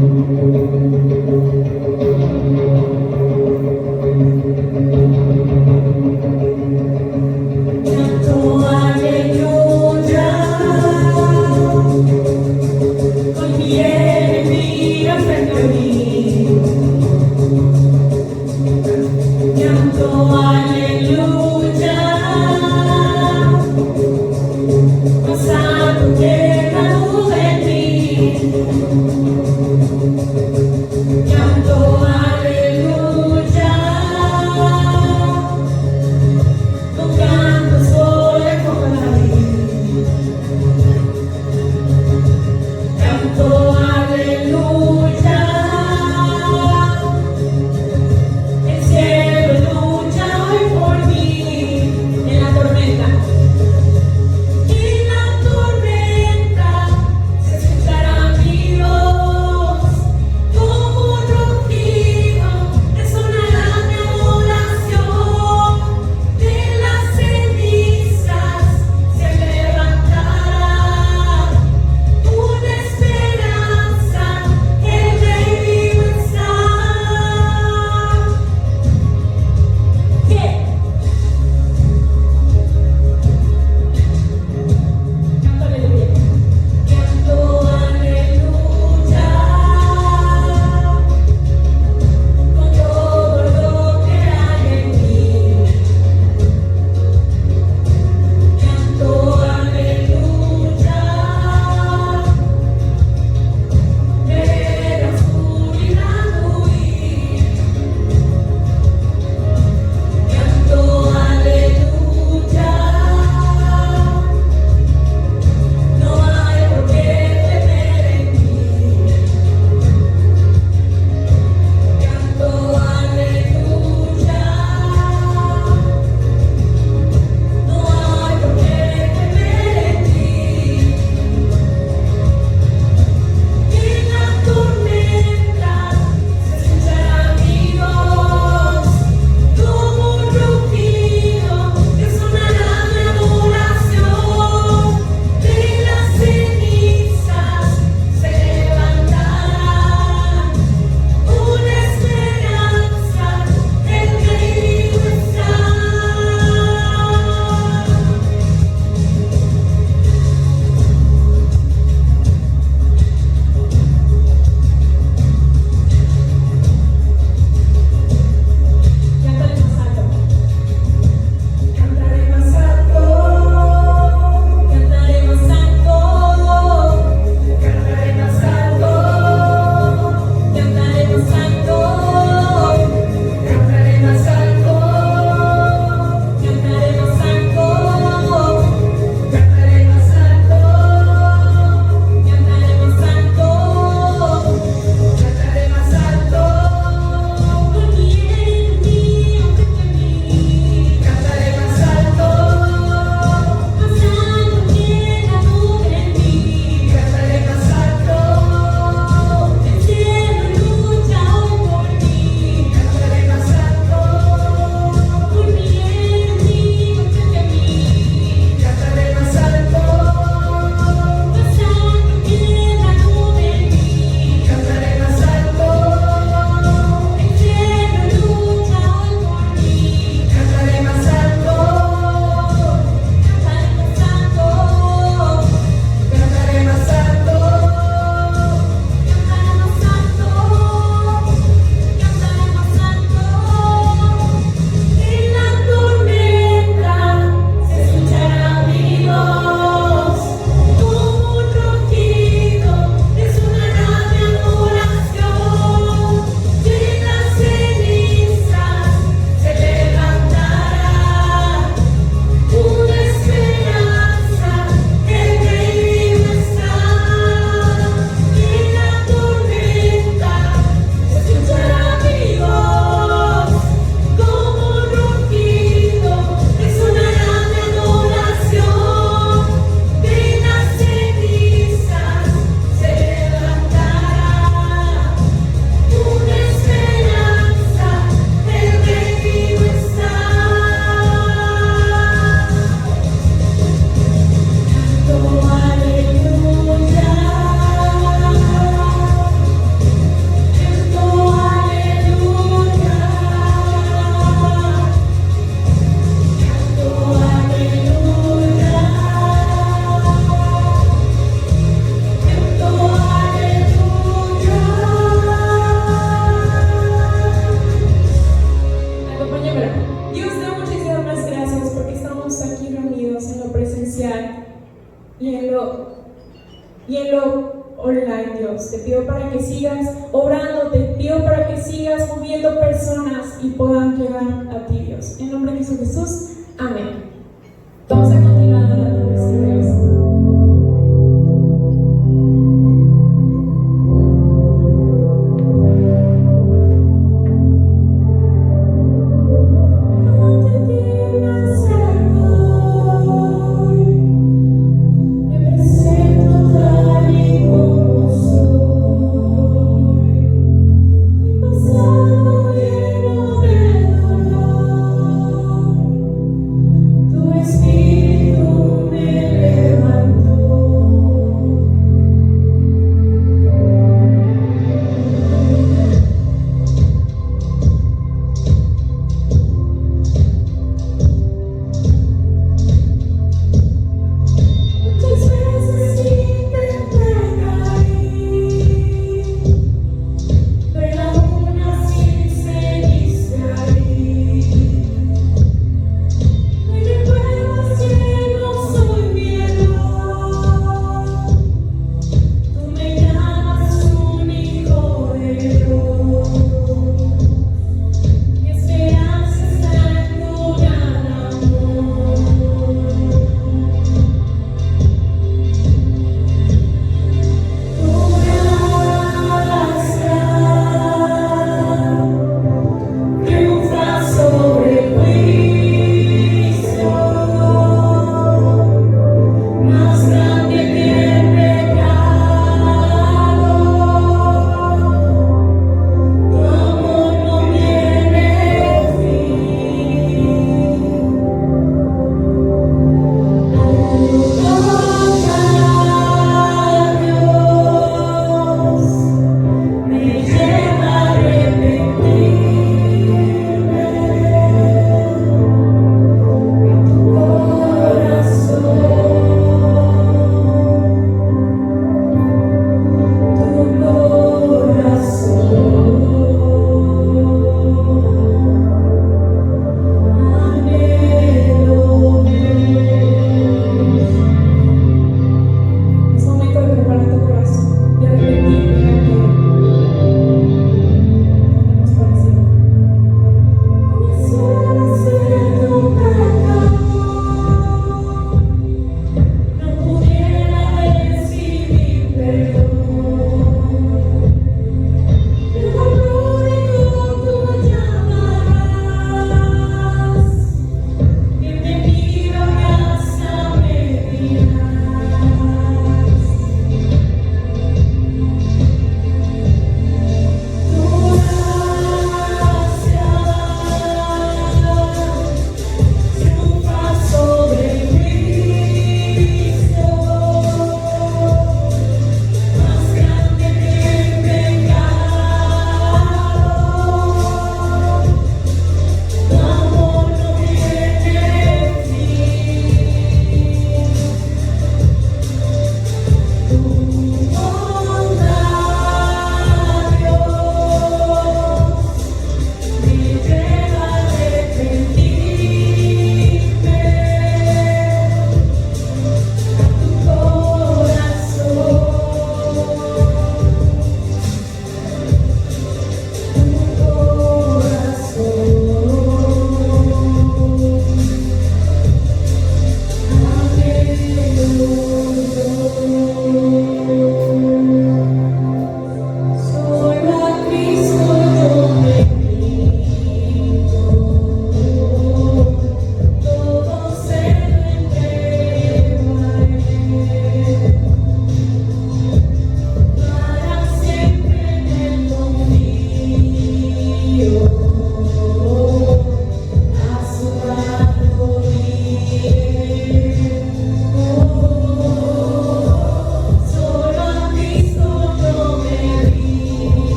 Canto aleluya. sigas orando, te pido para que sigas moviendo personas y puedan llegar a ti, Dios. En nombre de Jesús, amén. Vamos a continuar hablando de este Dios.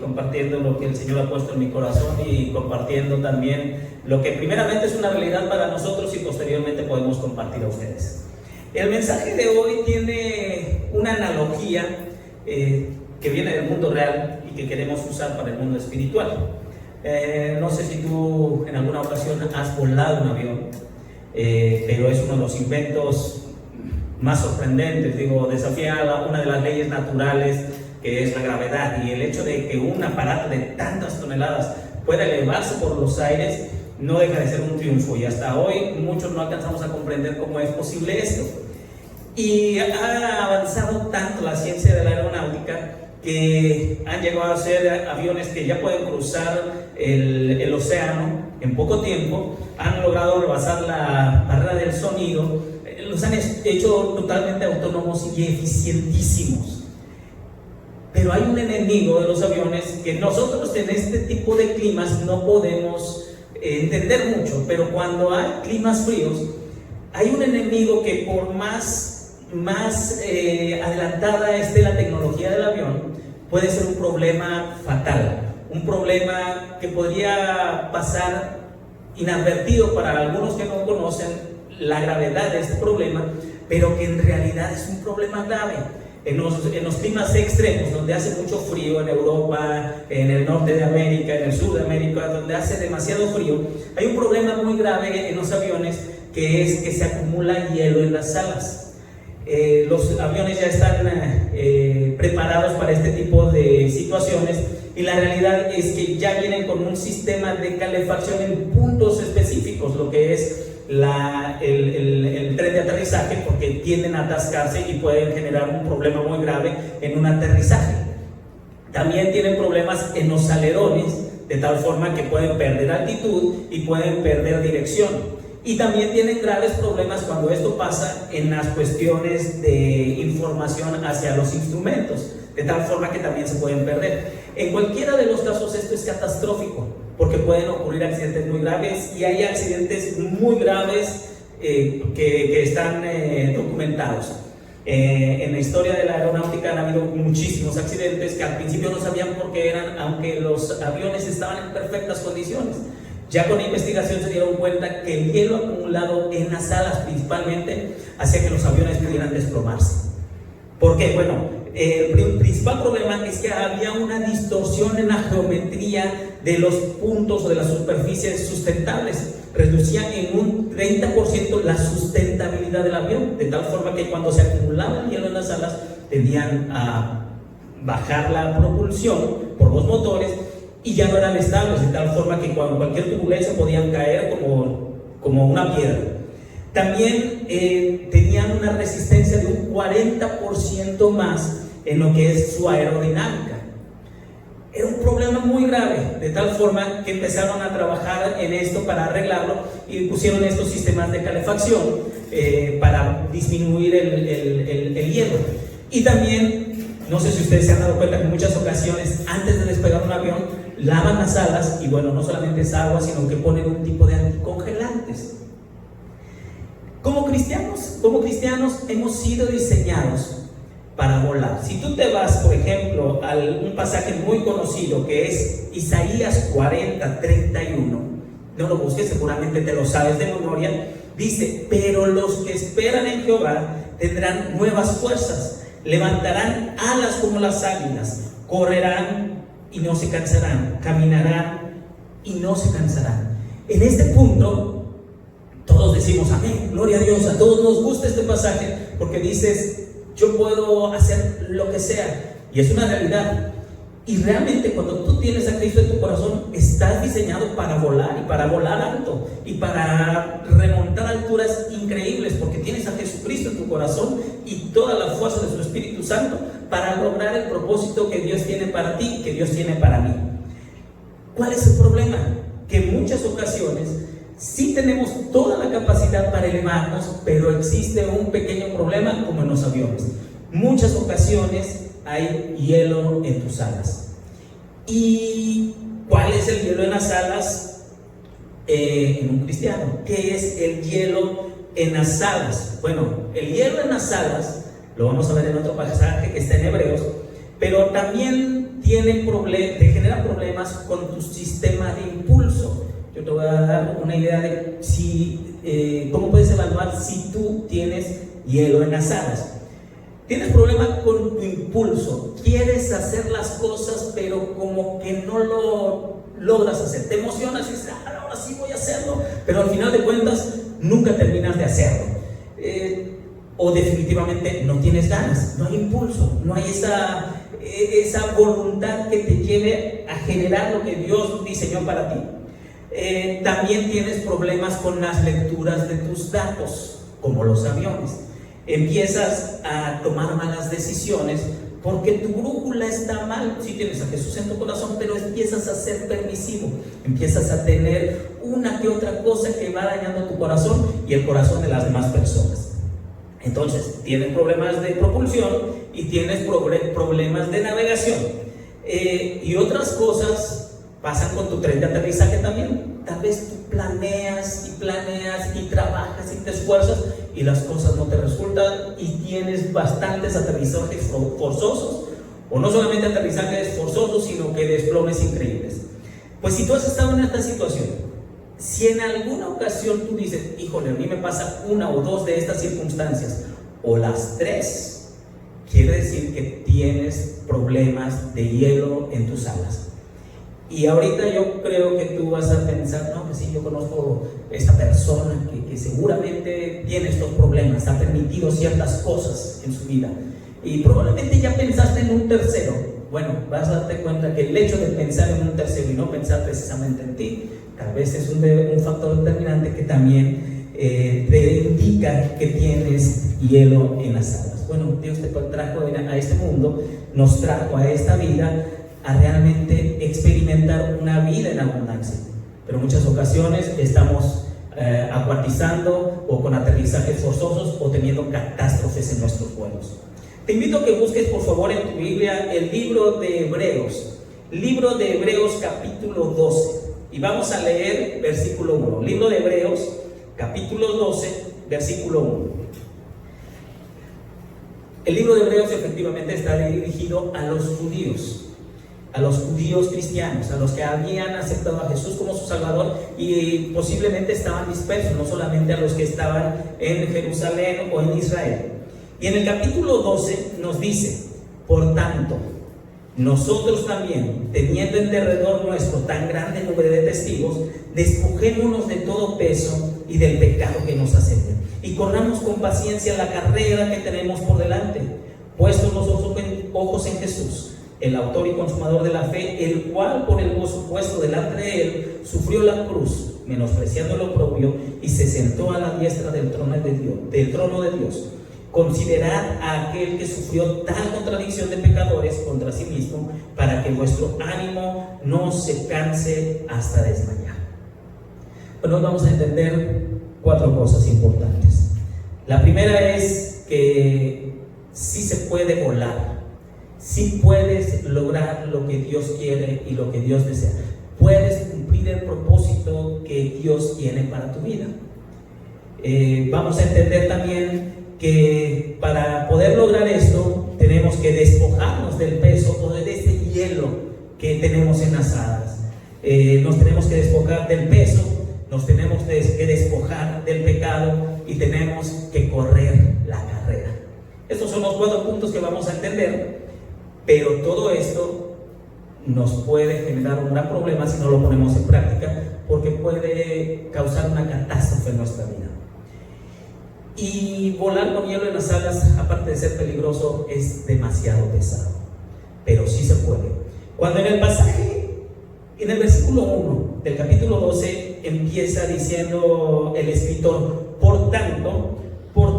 compartiendo lo que el Señor ha puesto en mi corazón y compartiendo también lo que primeramente es una realidad para nosotros y posteriormente podemos compartir a ustedes. El mensaje de hoy tiene una analogía que viene del mundo real y que queremos usar para el mundo espiritual. No sé si tú en alguna ocasión has volado un avión, pero es uno de los inventos más sorprendentes. Desafía una de las leyes naturales, que es la gravedad, y el hecho de que un aparato de tantas toneladas pueda elevarse por los aires no deja de ser un triunfo, y hasta hoy muchos no alcanzamos a comprender cómo es posible esto. Y ha avanzado tanto la ciencia de la aeronáutica que han llegado a ser aviones que ya pueden cruzar el océano en poco tiempo, han logrado rebasar la barrera del sonido, los han hecho totalmente autónomos y eficientísimos. Pero hay un enemigo de los aviones que nosotros en este tipo de climas no podemos entender mucho, pero cuando hay climas fríos, hay un enemigo que por más adelantada esté la tecnología del avión, puede ser un problema fatal, un problema que podría pasar inadvertido para algunos que no conocen la gravedad de este problema, pero que en realidad es un problema grave. En los climas extremos, donde hace mucho frío, en Europa, en el norte de América, en el sur de América, donde hace demasiado frío, hay un problema muy grave en los aviones, que es que se acumula hielo en las alas. Los aviones ya están preparados para este tipo de situaciones, y la realidad es que ya vienen con un sistema de calefacción en puntos específicos, lo que es el tren de aterrizaje, porque tienden a atascarse y pueden generar un problema muy grave en un aterrizaje. También tienen problemas en los alerones, de tal forma que pueden perder altitud y pueden perder dirección. Y también tienen graves problemas cuando esto pasa en las cuestiones de información hacia los instrumentos, de tal forma que también se pueden perder. En cualquiera de los casos esto es catastrófico, porque pueden ocurrir accidentes muy graves, y hay accidentes muy graves que están documentados. En la historia de la aeronáutica han habido muchísimos accidentes que al principio no sabían por qué eran, aunque los aviones estaban en perfectas condiciones. Ya con la investigación se dieron cuenta que el hielo acumulado en las alas principalmente hacía que los aviones pudieran desplomarse. ¿Por qué? Bueno, el principal problema es que había una distorsión en la geometría de los puntos o de las superficies sustentables. Reducía en un 30% la sustentabilidad del avión, de tal forma que cuando se acumulaba el hielo en las alas tendían a bajar la propulsión por los motores y ya no eran estables, de tal forma que cualquier turbulencia podían caer como una piedra. También tenían una resistencia de un 40% más en lo que es su aerodinámica. Era un problema muy grave, de tal forma que empezaron a trabajar en esto para arreglarlo y pusieron estos sistemas de calefacción para disminuir el hielo. Y también, no sé si ustedes se han dado cuenta que en muchas ocasiones antes de despegar un avión lavan las alas, y bueno, no solamente es agua, sino que ponen un tipo de anticongelantes. Como cristianos hemos sido diseñados para volar. Si tú te vas, por ejemplo, a un pasaje muy conocido que es Isaías 40:31, no lo busques, seguramente te lo sabes de memoria. Dice: pero los que esperan en Jehová tendrán nuevas fuerzas, levantarán alas como las águilas, correrán y no se cansarán, caminarán y no se cansarán. En este punto todos decimos amén, gloria a Dios. A todos nos gusta este pasaje porque dices: yo puedo hacer lo que sea, y es una realidad. Y realmente cuando tú tienes a Cristo en tu corazón, estás diseñado para volar, y para volar alto, y para remontar alturas increíbles, porque tienes a Jesucristo en tu corazón y toda la fuerza de su Espíritu Santo para lograr el propósito que Dios tiene para ti, que Dios tiene para mí. ¿Cuál es el problema? Que en muchas ocasiones sí tenemos toda la capacidad para elevarnos, pero existe un pequeño problema, como en los aviones. Muchas ocasiones hay hielo en tus alas. ¿Y cuál es el hielo en las alas en un cristiano? ¿Qué es el hielo en las alas? Bueno, el hielo en las alas lo vamos a ver en otro pasaje que está en Hebreos, pero también te genera problemas con tu sistema de impulso. Yo te voy a dar una idea de cómo puedes evaluar si tú tienes hielo en las alas. Tienes problema con tu impulso, quieres hacer las cosas, pero como que no lo logras hacer. Te emocionas y dices, ahora sí voy a hacerlo, pero al final de cuentas nunca terminas de hacerlo. O definitivamente no tienes ganas, no hay impulso, no hay esa voluntad que te lleve a generar lo que Dios diseñó para ti. También tienes problemas con las lecturas de tus datos, como los aviones. Empiezas a tomar malas decisiones porque tu brújula está mal. Sí tienes a Jesús en tu corazón, pero empiezas a ser permisivo, empiezas a tener una que otra cosa que va dañando tu corazón y el corazón de las demás personas. Entonces tienes problemas de propulsión y tienes problemas de navegación, y otras cosas pasan con tu tren de aterrizaje también. Tal vez tú planeas y trabajas y te esfuerzas y las cosas no te resultan y tienes bastantes aterrizajes forzosos, o no solamente aterrizajes forzosos, sino que desplomes increíbles. Pues si tú has estado en esta situación, si en alguna ocasión tú dices, híjole, a mí me pasa una o dos de estas circunstancias, o las tres, quiere decir que tienes problemas de hielo en tus alas. Y ahorita yo creo que tú vas a pensar, no, pues sí, yo conozco esta persona que seguramente tiene estos problemas, ha permitido ciertas cosas en su vida, y probablemente ya pensaste en un tercero. Bueno, vas a darte cuenta que el hecho de pensar en un tercero y no pensar precisamente en ti, tal vez es un factor determinante que también te indica que tienes hielo en las alas. Bueno, Dios te trajo a este mundo, nos trajo a esta vida a realmente experimentar una vida en abundancia, pero en muchas ocasiones estamos acuatizando o con aterrizajes forzosos o teniendo catástrofes en nuestros vuelos. Te invito a que busques por favor en tu Biblia el libro de Hebreos capítulo 12, y vamos a leer versículo 1. Libro de Hebreos capítulo 12 versículo 1. El libro de Hebreos efectivamente está dirigido a los judíos cristianos, a los que habían aceptado a Jesús como su Salvador y posiblemente estaban dispersos, no solamente a los que estaban en Jerusalén o en Israel. Y en el capítulo 12 nos dice: por tanto, nosotros también, teniendo en derredor nuestro tan grande número de testigos, despojémonos de todo peso y del pecado que nos asedia, y corramos con paciencia la carrera que tenemos por delante, puestos los ojos en Jesús, el autor y consumador de la fe, el cual por el gozo puesto delante de él sufrió la cruz, menospreciando el oprobio, y se sentó a la diestra del trono de Dios. Considerad a aquel que sufrió tal contradicción de pecadores contra sí mismo, para que vuestro ánimo no se canse hasta desmayar. Bueno, vamos a entender 4 cosas importantes. La primera es que sí se puede volar, sí puedes lograr lo que Dios quiere y lo que Dios desea. Puedes cumplir el propósito que Dios tiene para tu vida. Vamos a entender también que para poder lograr esto tenemos que despojarnos del peso o de este hielo que tenemos en las alas. Nos tenemos que despojar del peso, nos tenemos que despojar del pecado y tenemos que correr la carrera. Estos son los 4 puntos que vamos a entender, pero todo esto nos puede generar un gran problema si no lo ponemos en práctica, porque puede causar una catástrofe en nuestra vida. Y volar con hielo en las alas, aparte de ser peligroso, es demasiado pesado, pero sí se puede. Cuando en el pasaje, en el versículo 1 del capítulo 12, empieza diciendo el escritor, por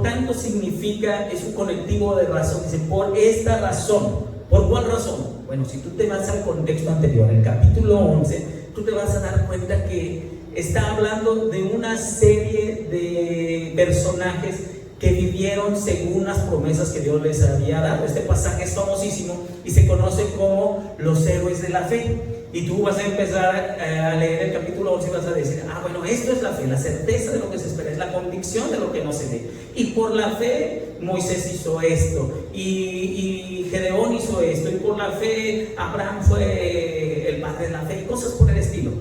tanto significa, es un conectivo de razón, dice, por esta razón. ¿Por cuál razón? Bueno, si tú te vas al contexto anterior, el capítulo 11, tú te vas a dar cuenta que está hablando de una serie de personajes que vivieron según las promesas que Dios les había dado. Este pasaje es famosísimo y se conoce como los héroes de la fe. Y tú vas a empezar a leer el capítulo 11 y vas a decir, bueno, esto es la fe, la certeza de lo que se espera, es la convicción de lo que no se ve. Y por la fe Moisés hizo esto, y Gedeón hizo esto, y por la fe Abraham fue el padre de la fe, y cosas por el estilo.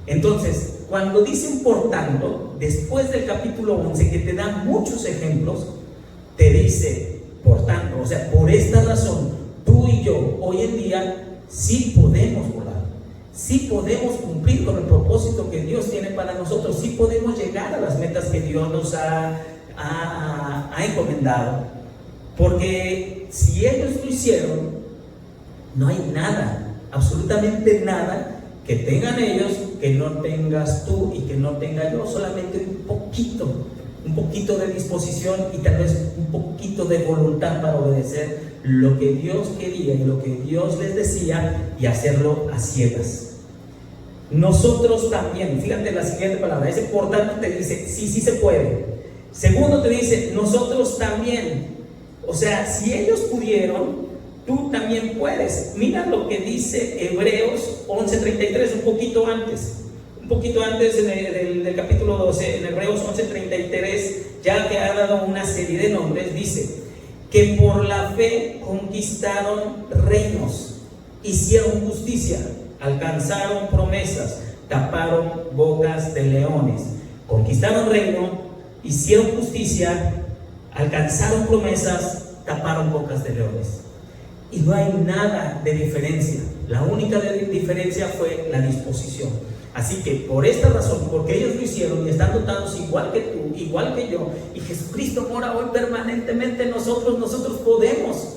Entonces, cuando dicen por tanto, después del capítulo 11, que te da muchos ejemplos, te dice por tanto, o sea, por esta razón, tú y yo hoy en día sí podemos volar, sí podemos cumplir con el propósito que Dios tiene para nosotros, sí podemos llegar a las metas que Dios nos ha encomendado, porque si ellos lo hicieron, no hay nada, absolutamente nada que tengan ellos que no tengas tú y que no tenga yo, solamente un poquito de disposición y tal vez un poquito de voluntad para obedecer lo que Dios quería y lo que Dios les decía, y hacerlo a ciegas. Nosotros también, fíjate la siguiente palabra, ese por tanto te dice, sí se puede. Segundo te dice, nosotros también. O sea, si ellos pudieron, tú también puedes. Mira lo que dice Hebreos 11:33, un poquito antes del capítulo 12, en Hebreos 11:33, ya que ha dado una serie de nombres, dice que por la fe conquistaron reinos, hicieron justicia, alcanzaron promesas, taparon bocas de leones. Conquistaron reino, hicieron justicia, alcanzaron promesas, taparon bocas de leones. Y no hay nada de diferencia. La única diferencia fue la disposición. Así que por esta razón, porque ellos lo hicieron y están dotados igual que tú, igual que yo, y Jesucristo mora hoy permanentemente en nosotros podemos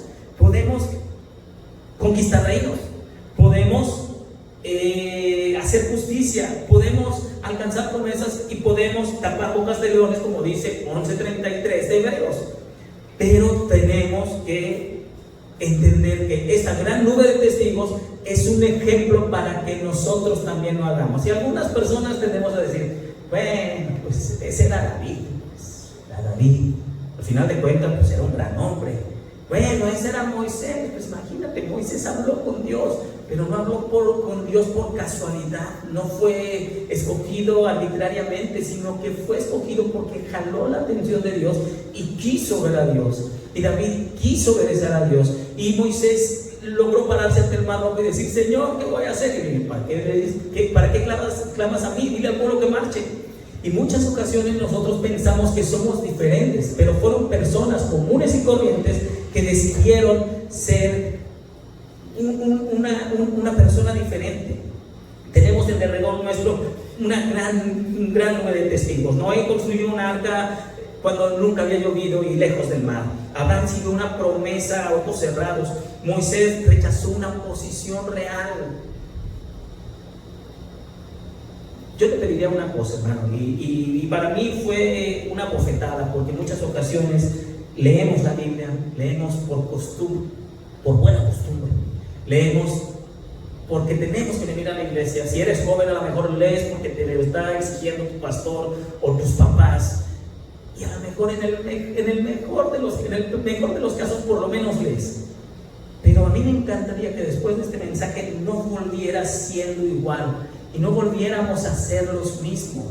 conquistar reinos, podemos hacer justicia, podemos alcanzar promesas y podemos tapar bocas de leones, como dice 11:33 de Hebreos. Pero tenemos que entender que esta gran nube de testigos es un ejemplo para que nosotros también lo hagamos. Y algunas personas tendemos a decir, bueno, pues ese era David, al final de cuentas pues era un gran hombre. Bueno, ese era Moisés, pues imagínate, Moisés habló con Dios, pero no habló con Dios por casualidad, no fue escogido arbitrariamente, sino que fue escogido porque jaló la atención de Dios y quiso ver a Dios. Y David quiso obedecer a Dios, y Moisés logró pararse ante el mar rojo y decir, Señor, ¿qué voy a hacer? Y dije, ¿para qué clamas a mí? Dile al pueblo que marche. Y muchas ocasiones nosotros pensamos que somos diferentes, pero fueron personas comunes y corrientes que decidieron ser una persona diferente. Tenemos en derredor nuestro un gran nube de testigos. Noé construyó un arca cuando nunca había llovido y lejos del mar. Abraham siguió una promesa a ojos cerrados. Moisés rechazó una posición real. Yo te pediría una cosa, hermano, y para mí fue una bofetada, porque en muchas ocasiones leemos la Biblia, leemos por costumbre, por buena costumbre, leemos porque tenemos que venir a la iglesia. Si eres joven, a lo mejor lees porque te lo está exigiendo tu pastor o tus papás, y a lo mejor en el mejor de los casos por lo menos lees. Pero a mí me encantaría que después de este mensaje no volvieras siendo igual y no volviéramos a ser los mismos.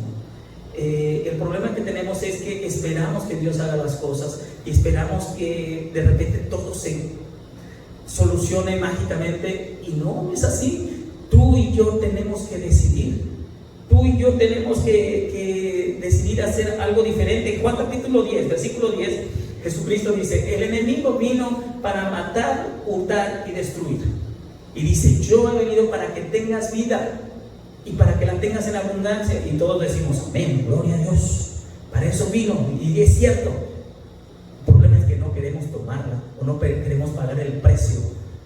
El problema que tenemos es que esperamos que Dios haga las cosas y esperamos que de repente todo se solucione mágicamente, y no es así. Tú y yo tenemos que decidir. Tú y yo tenemos que decidir hacer algo diferente. Juan capítulo 10, versículo 10, Jesucristo dice, el enemigo vino para matar, hurtar y destruir. Y dice, yo he venido para que tengas vida y para que la tengas en abundancia. Y todos decimos, amén, gloria a Dios, para eso vino. Y es cierto. El problema es que no queremos tomarla, o no queremos pagar el precio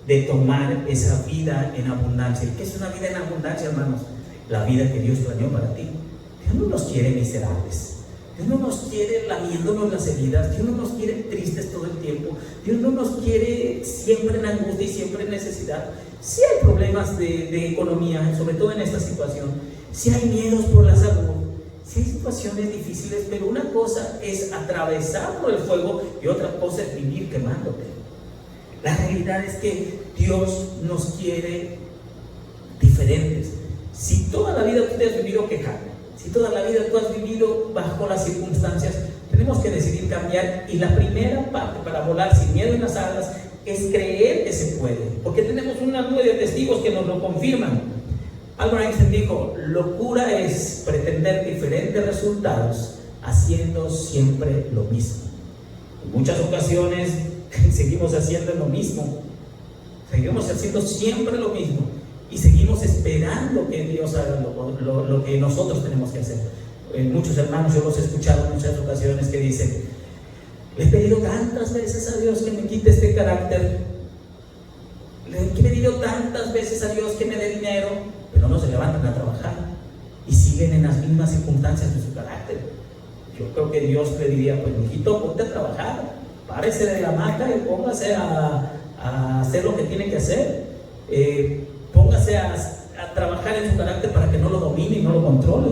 de tomar esa vida en abundancia. ¿Y qué es una vida en abundancia, hermanos? La vida que Dios planeó para ti. Dios no nos quiere miserables. Dios no nos quiere lamiéndonos las heridas. Dios no nos quiere tristes todo el tiempo. Dios no nos quiere siempre en angustia y siempre en necesidad. Sí hay problemas de economía, sobre todo en esta situación. Sí hay miedos por la salud. Sí hay situaciones difíciles, pero una cosa es atravesar por el fuego y otra cosa es vivir quemándote. La realidad es que Dios nos quiere diferente. diferentes. Si toda la vida tú te has vivido quejando, si toda la vida tú has vivido bajo las circunstancias, tenemos que decidir cambiar. Y la primera parte para volar sin miedo en las alas es creer que se puede, porque tenemos una nube de testigos que nos lo confirman. Albert Einstein dijo: locura es pretender diferentes resultados haciendo siempre lo mismo. En muchas ocasiones seguimos haciendo lo mismo, seguimos haciendo siempre lo mismo y seguimos esperando que Dios haga lo que nosotros tenemos que hacer. Muchos hermanos, yo los he escuchado en muchas ocasiones que dicen: le he pedido tantas veces a Dios que me quite este carácter, le he pedido tantas veces a Dios que me dé dinero, pero no se levantan a trabajar y siguen en las mismas circunstancias de su carácter. Yo creo que Dios le diría: pues mijito, ponte a trabajar, párese de la hamaca y póngase a hacer lo que tiene que hacer, póngase a trabajar en su carácter para que no lo domine y no lo controle.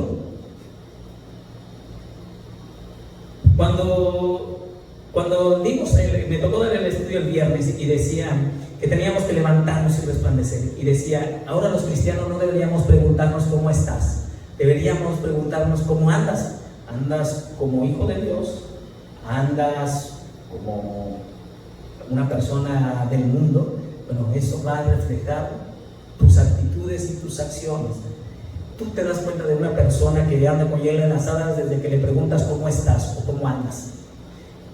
Cuando dimos, me tocó dar el estudio el viernes y decían que teníamos que levantarnos y resplandecer, y decía: ahora los cristianos no deberíamos preguntarnos cómo estás, deberíamos preguntarnos cómo andas. ¿Andas como hijo de Dios? ¿Andas como una persona del mundo? Bueno, eso va a reflejar tus actitudes y tus acciones. Tú te das cuenta de una persona que anda con hielo en las alas desde que le preguntas cómo estás o cómo andas.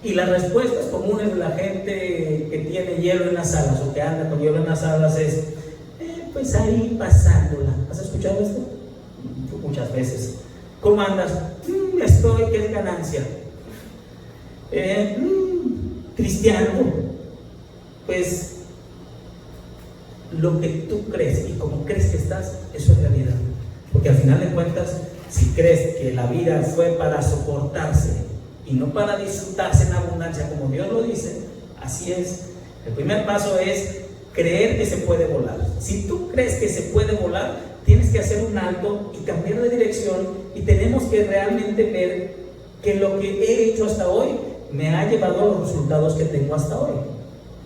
Y las respuestas comunes de la gente que tiene hielo en las alas o que anda con hielo en las alas es: pues ahí pasándola. ¿Has escuchado esto? Muchas veces. ¿Cómo andas? Estoy, que es ganancia. Cristiano. Pues lo que tú crees y como crees que estás, eso es realidad. Porque al final de cuentas, si crees que la vida fue para soportarse y no para disfrutarse en abundancia como Dios lo dice, así es. El primer paso es creer que se puede volar. Si tú crees que se puede volar, tienes que hacer un alto y cambiar de dirección, y tenemos que realmente ver que lo que he hecho hasta hoy me ha llevado a los resultados que tengo hasta hoy.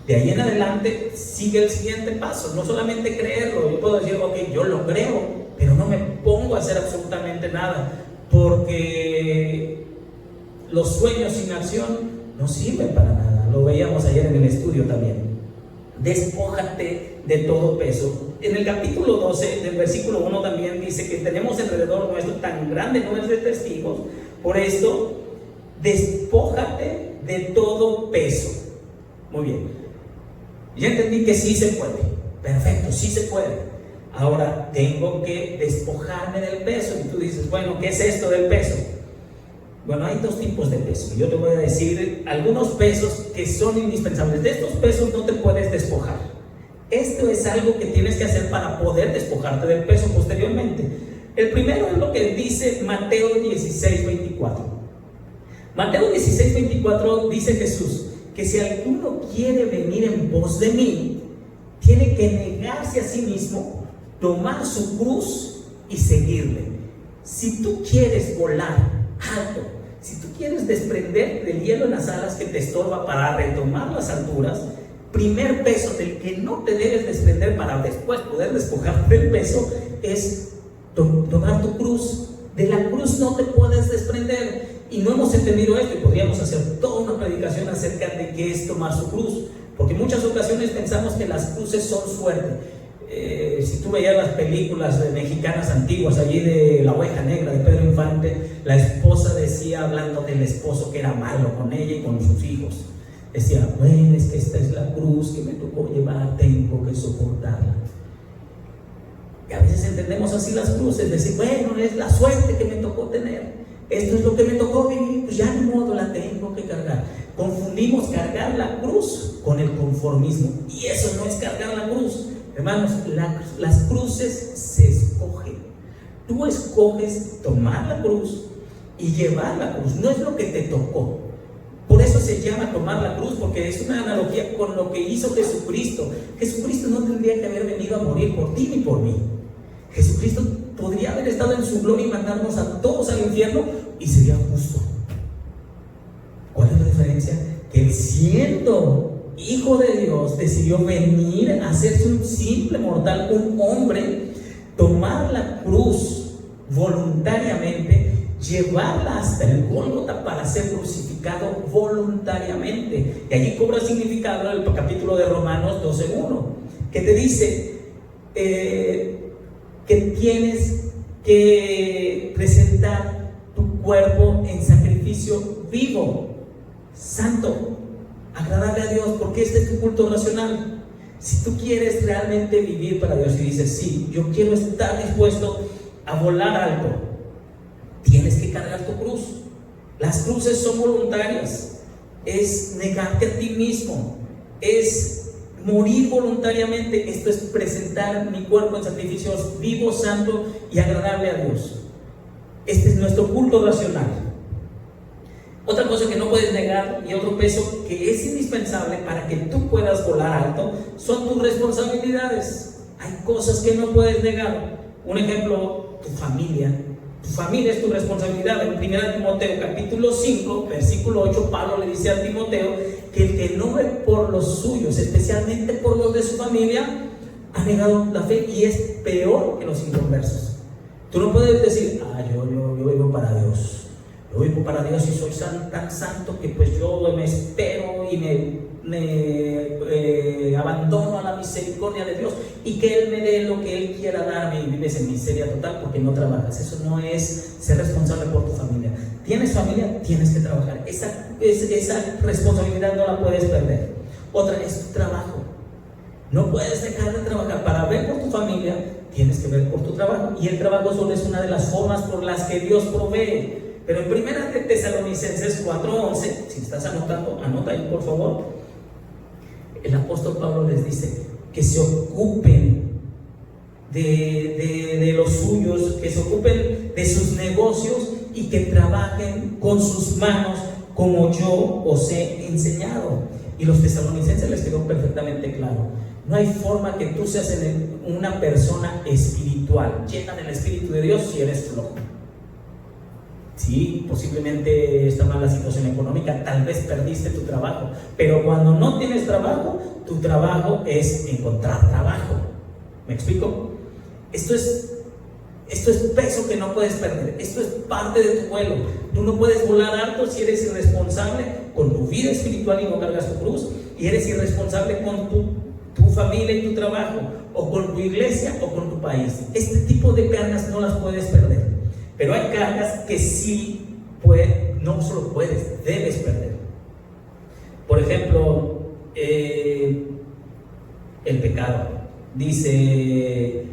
De ahí en adelante sigue el siguiente paso, no solamente creerlo. Yo puedo decir: ok, yo lo creo, pero no me pongo a hacer absolutamente nada, porque los sueños sin acción no sirven para nada. Lo veíamos ayer en el estudio también. Despójate de todo peso. En el capítulo 12 del versículo 1 también dice que tenemos alrededor nuestro tan grande número de testigos. Por esto, despójate de todo peso. Muy bien, ya entendí que sí se puede. Perfecto, sí se puede. Ahora tengo que despojarme del peso. Y tú dices: bueno, ¿qué es esto del peso? Bueno, hay dos tipos de peso. Yo te voy a decir algunos pesos que son indispensables. De estos pesos no te puedes despojar. Esto es algo que tienes que hacer para poder despojarte del peso posteriormente. El primero es lo que dice Mateo 16:24. Mateo 16:24 dice Jesús que si alguno quiere venir en pos de mí, tiene que negarse a sí mismo, tomar su cruz y seguirle. Si tú quieres volar alto, si tú quieres desprender del hielo en las alas que te estorba para retomar las alturas, primer peso del que no te debes desprender para después poder despojarte del peso es tomar tu cruz. De la cruz no te puedes desprender, y no hemos entendido esto, y podríamos hacer toda una predicación acerca de qué es tomar su cruz, porque en muchas ocasiones pensamos que las cruces son suerte. Si tú veías las películas mexicanas antiguas, allí de La Oveja Negra de Pedro Infante, la esposa decía, hablando del esposo que era malo con ella y con sus hijos, decía: bueno, es que esta es la cruz que me tocó llevar, tengo que soportarla. Y a veces entendemos así las cruces, decir: bueno, es la suerte que me tocó tener, esto es lo que me tocó vivir, pues ya ni modo, la tengo que cargar. Confundimos cargar la cruz con el conformismo, y eso no es cargar la cruz. Hermanos, las cruces se escogen. Tú escoges tomar la cruz y llevar la cruz, no es lo que te tocó. Por eso se llama tomar la cruz, porque es una analogía con lo que hizo Jesucristo. Jesucristo no tendría que haber venido a morir por ti ni por mí. Jesucristo podría haber estado en su gloria y mandarnos a todos al infierno, y sería justo. ¿Cuál es la diferencia? Que él, siendo Hijo de Dios, decidió venir a hacerse un simple mortal, un hombre, tomar la cruz voluntariamente, llevarla hasta el Gólgota para ser crucificado voluntariamente. Y allí cobra significado el capítulo de Romanos 12:1, que te dice que tienes que presentar tu cuerpo en sacrificio vivo, santo, agradable a Dios, porque este es tu culto racional. Si tú quieres realmente vivir para Dios y dices, sí, yo quiero estar dispuesto a volar alto, tienes que cargar tu cruz. Las cruces son voluntarias, es negarte a ti mismo, es morir voluntariamente. Esto es presentar mi cuerpo en sacrificios vivo, santo y agradable a Dios. Este es nuestro culto racional. Otra cosa que no puedes negar y otro peso que es indispensable para que tú puedas volar alto son tus responsabilidades. Hay cosas que no puedes negar. Un ejemplo, tu familia. Tu familia es tu responsabilidad. En 1 Timoteo capítulo 5, versículo 8, Pablo le dice a Timoteo que el que no ve por los suyos, especialmente por los de su familia, ha negado la fe y es peor que los inconversos. Tú no puedes decir, yo vivo para Dios. Yo vivo para Dios y soy tan santo que pues yo me espero y me abandono a la misericordia de Dios y que Él me dé lo que Él quiera darme, y vives en miseria total porque no trabajas. Eso no es ser responsable por tu familia. ¿Tienes familia? Tienes que trabajar. Esa responsabilidad no la puedes perder. Otra es tu trabajo. No puedes dejar de trabajar. Para ver por tu familia tienes que ver por tu trabajo, y el trabajo solo es una de las formas por las que Dios provee. Pero en 1 Tesalonicenses 4:11, si estás anotando, anota ahí por favor. El apóstol Pablo les dice que se ocupen de los suyos, que se ocupen de sus negocios y que trabajen con sus manos como yo os he enseñado. Y los tesalonicenses les quedó perfectamente claro. No hay forma que tú seas una persona espiritual, llena del Espíritu de Dios, si eres flojo. Sí, posiblemente está mal la situación económica, tal vez perdiste tu trabajo, pero cuando no tienes trabajo, tu trabajo es encontrar trabajo. ¿Me explico? Esto es peso que no puedes perder. Esto es parte de tu vuelo. Tú no puedes volar alto si eres irresponsable con tu vida espiritual y no cargas tu cruz, y eres irresponsable con tu familia y tu trabajo, o con tu iglesia o con tu país. Este tipo de cargas no las puedes perder. Pero hay cargas que sí no solo puedes, debes perder. Por ejemplo, el pecado. Dice,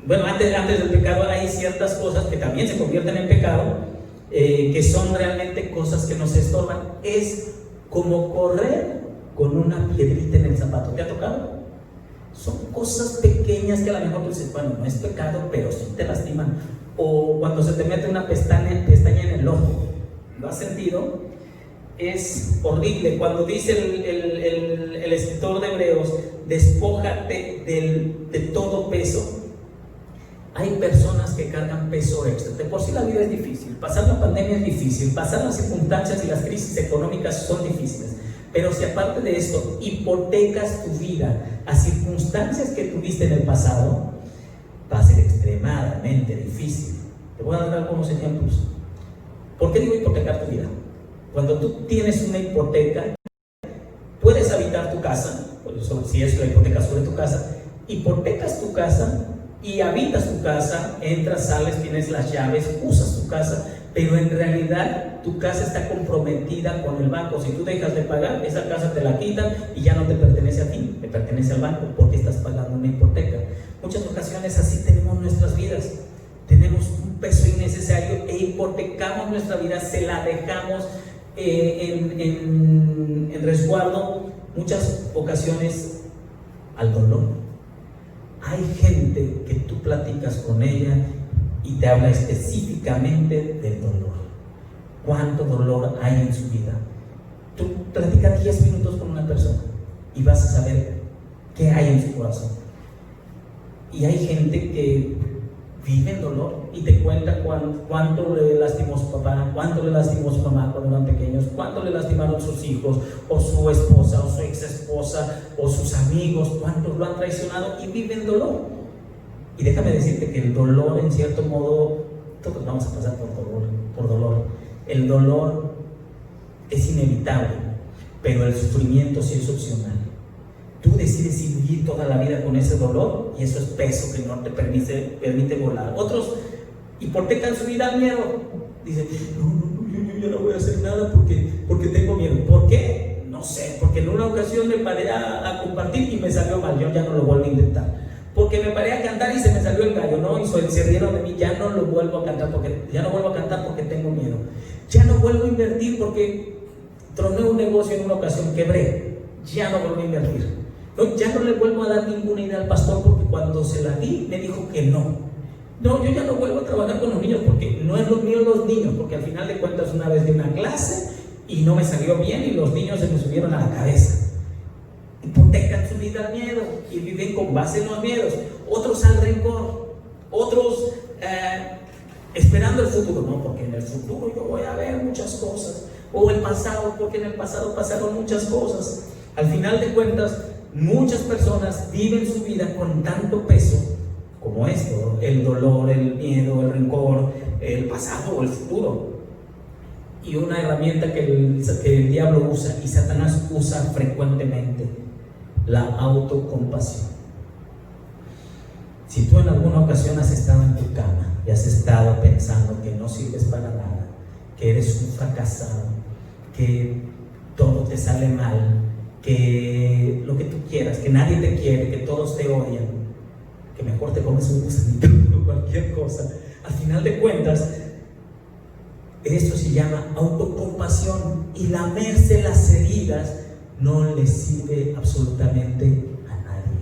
bueno, antes del pecado hay ciertas cosas que también se convierten en pecado, que son realmente cosas que nos estorban. Es como correr con una piedrita en el zapato. ¿Te ha tocado? Son cosas pequeñas que a lo mejor tú dices, bueno, no es pecado, pero sí te lastiman. O cuando se te mete una pestaña en el ojo. ¿Lo has sentido? Es horrible. Cuando dice el escritor de Hebreos, despójate de todo peso. Hay personas que cargan peso extra. De por sí la vida es difícil. Pasar la pandemia es difícil. Pasar las circunstancias y las crisis económicas son difíciles. Pero si aparte de esto hipotecas tu vida a circunstancias que tuviste en el pasado, va a ser extremadamente difícil. Te voy a dar algunos ejemplos. ¿Por qué digo hipotecar tu vida? Cuando tú tienes una hipoteca, puedes habitar tu casa, si es la hipoteca sobre tu casa, hipotecas tu casa y habitas tu casa, entras, sales, tienes las llaves, usas tu casa, pero en realidad tu casa está comprometida con el banco. Si tú dejas de pagar, esa casa te la quitan y ya no te pertenece a ti, te pertenece al banco porque estás pagando una hipoteca. Muchas ocasiones así tenemos nuestras vidas. Tenemos un peso innecesario e hipotecamos nuestra vida, se la dejamos en resguardo, muchas ocasiones al dolor. Hay gente que tú platicas con ella y te habla específicamente del dolor. ¿Cuánto dolor hay en su vida? Tú platicas 10 minutos con una persona y vas a saber qué hay en su corazón. Y hay gente que vive en dolor y te cuenta cuánto le lastimó su papá, cuánto le lastimó su mamá cuando eran pequeños, cuánto le lastimaron sus hijos, o su esposa, o su ex esposa, o sus amigos, cuántos lo han traicionado y vive en dolor. Y déjame decirte que el dolor, en cierto modo, todos vamos a pasar por dolor. El dolor es inevitable, pero el sufrimiento sí es opcional. Tú decides vivir toda la vida con ese dolor y eso es peso que no te permite volar. Otros hipotecan su vida al miedo. Dicen, yo ya no voy a hacer nada porque tengo miedo. ¿Por qué? No sé, porque en una ocasión me paré a compartir y me salió mal, yo ya no lo vuelvo a intentar. Porque me paré a cantar y se me salió el gallo, ¿no? Y se rieron de mí, ya no lo vuelvo a cantar porque tengo miedo. Ya no vuelvo a invertir porque troné un negocio en una ocasión, quebré. Ya no vuelvo a invertir. No, ya no le vuelvo a dar ninguna idea al pastor porque cuando se la di me dijo que no. No, yo ya no vuelvo a trabajar con los niños porque no es lo mío los niños, porque al final de cuentas una vez di una clase y no me salió bien y los niños se me subieron a la cabeza. Hipotecan su vida al miedo y viven con base en los miedos. Otros al rencor, otros esperando el futuro, no, porque en el futuro yo voy a ver muchas cosas, o el pasado, porque en el pasado pasaron muchas cosas. Al final de cuentas, muchas personas viven su vida con tanto peso como esto, el dolor, el miedo, el rencor, el pasado o el futuro. Y una herramienta que el diablo usa y Satanás usa frecuentemente, la autocompasión. Si tú en alguna ocasión has estado en tu cama y has estado pensando que no sirves para nada, que eres un fracasado, que todo te sale mal, que lo que tú quieras, que nadie te quiere, que todos te odian, que mejor te comes un gusanito o cualquier cosa, al final de cuentas, esto se llama autocompasión, y lamerse las heridas no le sirve absolutamente a nadie.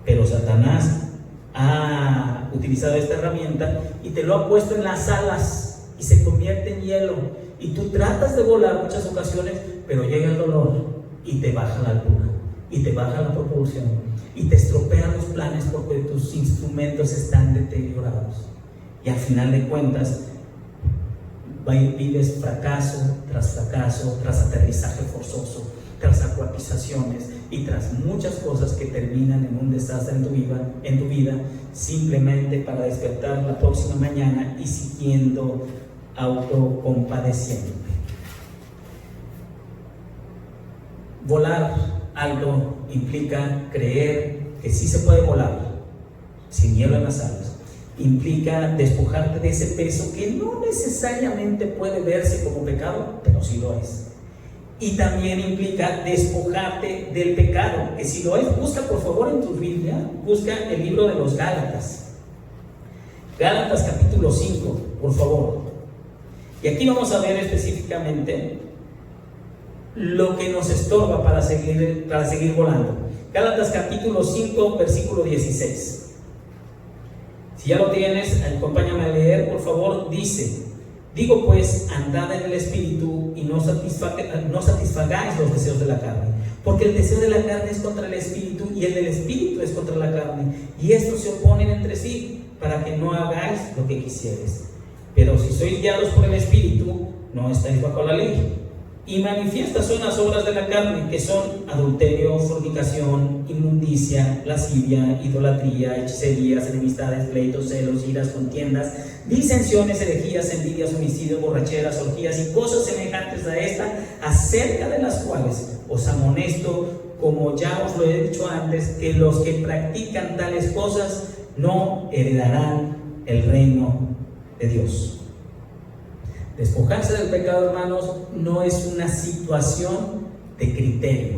Pero Satanás ha utilizado esta herramienta y te lo ha puesto en las alas y se convierte en hielo, y tú tratas de volar muchas ocasiones, pero llega el dolor y te baja la altura y te baja la propulsión y te estropean los planes porque tus instrumentos están deteriorados, y al final de cuentas vives fracaso, tras aterrizaje forzoso, tras acuatizaciones y tras muchas cosas que terminan en un desastre en tu vida, simplemente para despertar la próxima mañana y siguiendo autocompadeciendo. Volar alto implica creer que sí se puede volar sin hielo en las alas. Implica despojarte de ese peso que no necesariamente puede verse como pecado, pero sí lo es. Y también implica despojarte del pecado, que si lo es, busca por favor en tu Biblia, busca el libro de los Gálatas. Gálatas capítulo 5, por favor. Y aquí vamos a ver específicamente lo que nos estorba para seguir volando. Gálatas capítulo 5, versículo 16. Si ya lo tienes, acompáñame a leer, por favor. Dice: digo pues, andad en el Espíritu y no satisfagáis los deseos de la carne, porque el deseo de la carne es contra el Espíritu y el del Espíritu es contra la carne, y estos se oponen entre sí, para que no hagáis lo que quisieres. Pero si sois guiados por el Espíritu, no estáis bajo la ley. Y manifiestas son las obras de la carne, que son adulterio, fornicación, inmundicia, lascivia, idolatría, hechicerías, enemistades, pleitos, celos, iras, contiendas, disensiones, herejías, envidias, homicidios, borracheras, orgías y cosas semejantes a esta, acerca de las cuales os amonesto, como ya os lo he dicho antes, que los que practican tales cosas no heredarán el reino de Dios. Despojarse del pecado, hermanos, no es una situación de criterio.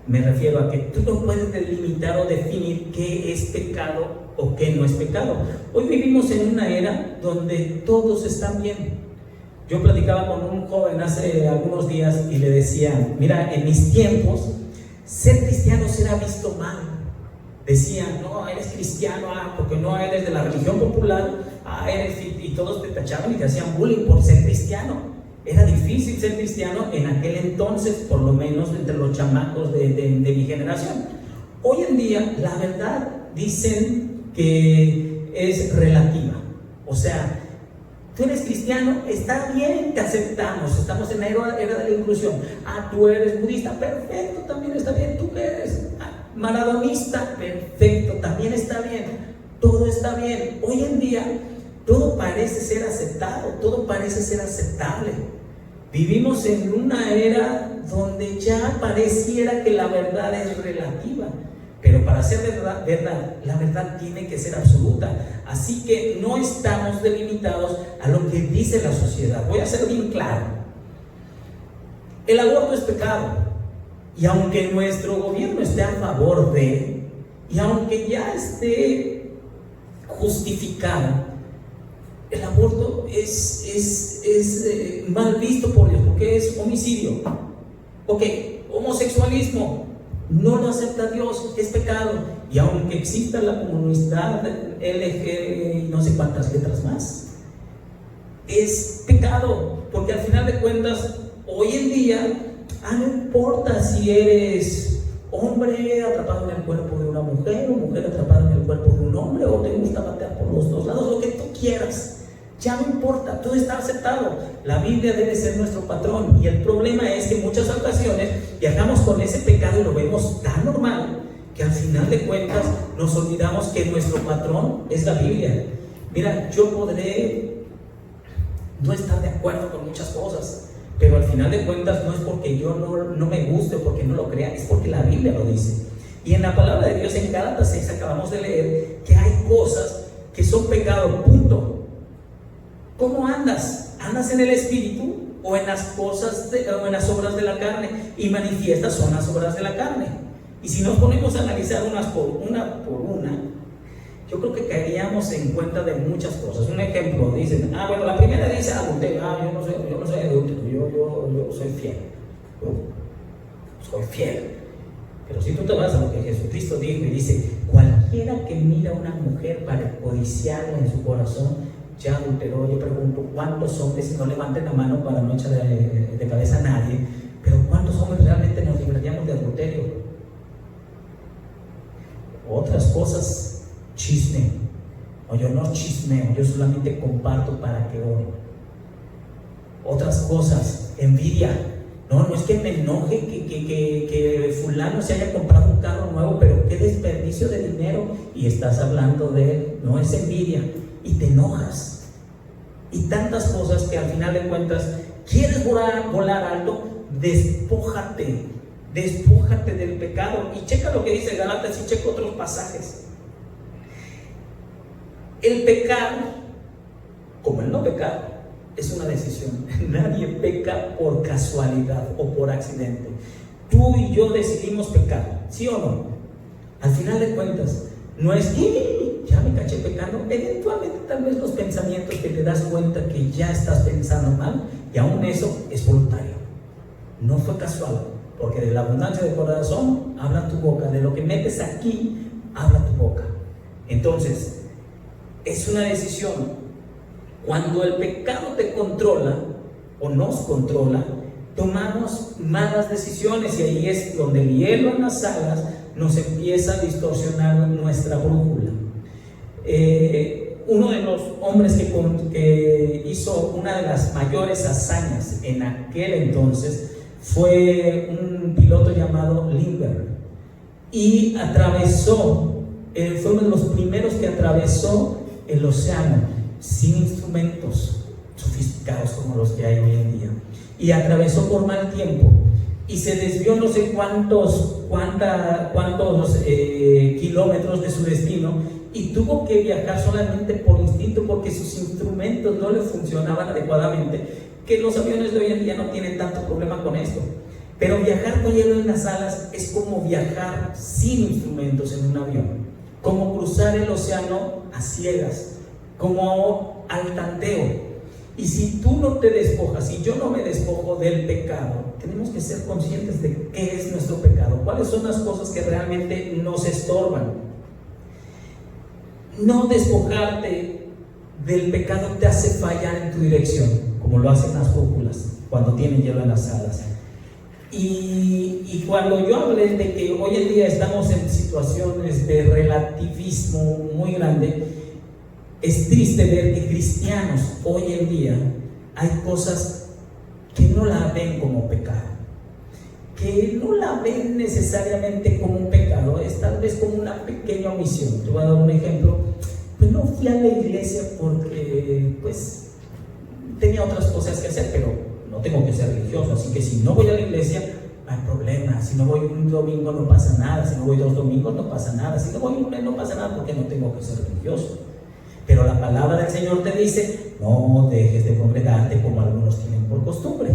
Me refiero a que tú no puedes delimitar o definir qué es pecado o qué no es pecado. Hoy vivimos en una era donde todos están bien. Yo platicaba con un joven hace algunos días y le decía: mira, en mis tiempos ser cristiano era visto mal. Decían: no, eres cristiano, porque no eres de la religión popular, y todos te tachaban y te hacían bullying por ser cristiano. Era difícil ser cristiano en aquel entonces, por lo menos entre los chamacos de mi generación. Hoy en día, la verdad, dicen que es relativa. O sea, tú eres cristiano, está bien, te aceptamos, estamos en la era de la inclusión. Tú eres budista, perfecto, también está bien. ¿Tú qué eres? maradonista, perfecto, también está bien, todo está bien. Hoy en día todo parece ser aceptado, todo parece ser aceptable. Vivimos en una era donde ya pareciera que la verdad es relativa, pero para ser verdad, la verdad tiene que ser absoluta. Así que no estamos delimitados a lo que dice la sociedad. Voy a ser bien claro: el aborto es pecado, y aunque nuestro gobierno esté a favor de, y aunque ya esté justificado, el aborto es mal visto por Dios, porque es homicidio. Ok, homosexualismo no lo acepta Dios, es pecado. Y aunque exista la comunidad LG y no sé cuántas letras más, es pecado, porque al final de cuentas, hoy en día, no importa si eres hombre atrapado en el cuerpo de una mujer, o mujer atrapada en el cuerpo de un hombre, o te gusta patear por los dos lados, lo que tú quieras, ya no importa, todo está aceptado. La Biblia debe ser nuestro patrón, y el problema es que en muchas ocasiones viajamos con ese pecado y lo vemos tan normal que al final de cuentas nos olvidamos que nuestro patrón es la Biblia. Mira, yo podré no estar de acuerdo con muchas cosas, pero al final de cuentas no es porque yo no me guste o porque no lo crea, es porque la Biblia lo dice. Y en la palabra de Dios, en Gálatas 6, acabamos de leer que hay cosas que son pecado, punto. ¿Cómo andas? ¿Andas en el Espíritu o en las cosas o en las obras de la carne? Y manifiestas son las obras de la carne. Y si nos ponemos a analizar una por una, yo creo que caeríamos en cuenta de muchas cosas. Un ejemplo, dicen, bueno, la primera dice adulterio. Yo no soy adúltero, yo soy fiel. Yo soy fiel. Pero si tú te vas a lo que Jesucristo dijo y dice, cualquiera que mira a una mujer para codiciarla en su corazón, ya adulteró. Yo pregunto, ¿cuántos hombres, y no levanten la mano para no echar de cabeza a nadie, pero cuántos hombres realmente nos libraríamos de adulterio? Otras cosas, chisme. O yo no chismeo, yo solamente comparto para que ore. Otras cosas, envidia. No es que me enoje que fulano se haya comprado un carro nuevo, pero qué desperdicio de dinero, y estás hablando de él. No, es envidia, y te enojas. Y tantas cosas que al final de cuentas, ¿quieres volar alto? Despójate del pecado. Y checa lo que dice Gálatas y checa otros pasajes. El pecar, como el no pecar, es una decisión. Nadie peca por casualidad o por accidente. Tú y yo decidimos pecar, ¿sí o no? Al final de cuentas, no es que ya me caché pecando. Eventualmente, tal vez los pensamientos que te das cuenta que ya estás pensando mal, y aún eso es voluntario. No fue casual, porque de la abundancia del corazón habla tu boca. De lo que metes aquí, habla tu boca. Entonces, es una decisión. Cuando el pecado te controla o nos controla, tomamos malas decisiones, y ahí es donde el hielo en las alas nos empieza a distorsionar nuestra brújula. Uno de los hombres que hizo una de las mayores hazañas en aquel entonces fue un piloto llamado Lindbergh, y fue uno de los primeros que atravesó el océano sin instrumentos sofisticados como los que hay hoy en día, y atravesó por mal tiempo, y se desvió no sé cuántos kilómetros de su destino, y tuvo que viajar solamente por instinto, porque sus instrumentos no le funcionaban adecuadamente. Que los aviones de hoy en día no tienen tanto problema con esto, pero viajar con hielo en las alas es como viajar sin instrumentos en un avión, como cruzar el océano a ciegas, como al tanteo. Y si tú no te despojas, si yo no me despojo del pecado, tenemos que ser conscientes de qué es nuestro pecado, cuáles son las cosas que realmente nos estorban. No despojarte del pecado te hace fallar en tu dirección, como lo hacen las brújulas cuando tienen hielo en las alas. Y cuando yo hablé de que hoy en día estamos en situaciones de relativismo muy grande, es triste ver que cristianos hoy en día hay cosas que no la ven como pecado, que no la ven necesariamente como un pecado, es tal vez como una pequeña omisión. Te voy a dar un ejemplo. Pues no fui a la iglesia porque pues tenía otras cosas que hacer, pero no tengo que ser religioso, así que si no voy a la iglesia no hay problema. Si no voy un domingo no pasa nada, si no voy 2 domingos no pasa nada, si no voy un lunes no pasa nada, porque no tengo que ser religioso. Pero la palabra del Señor te dice: no dejes de congregarte como algunos tienen por costumbre,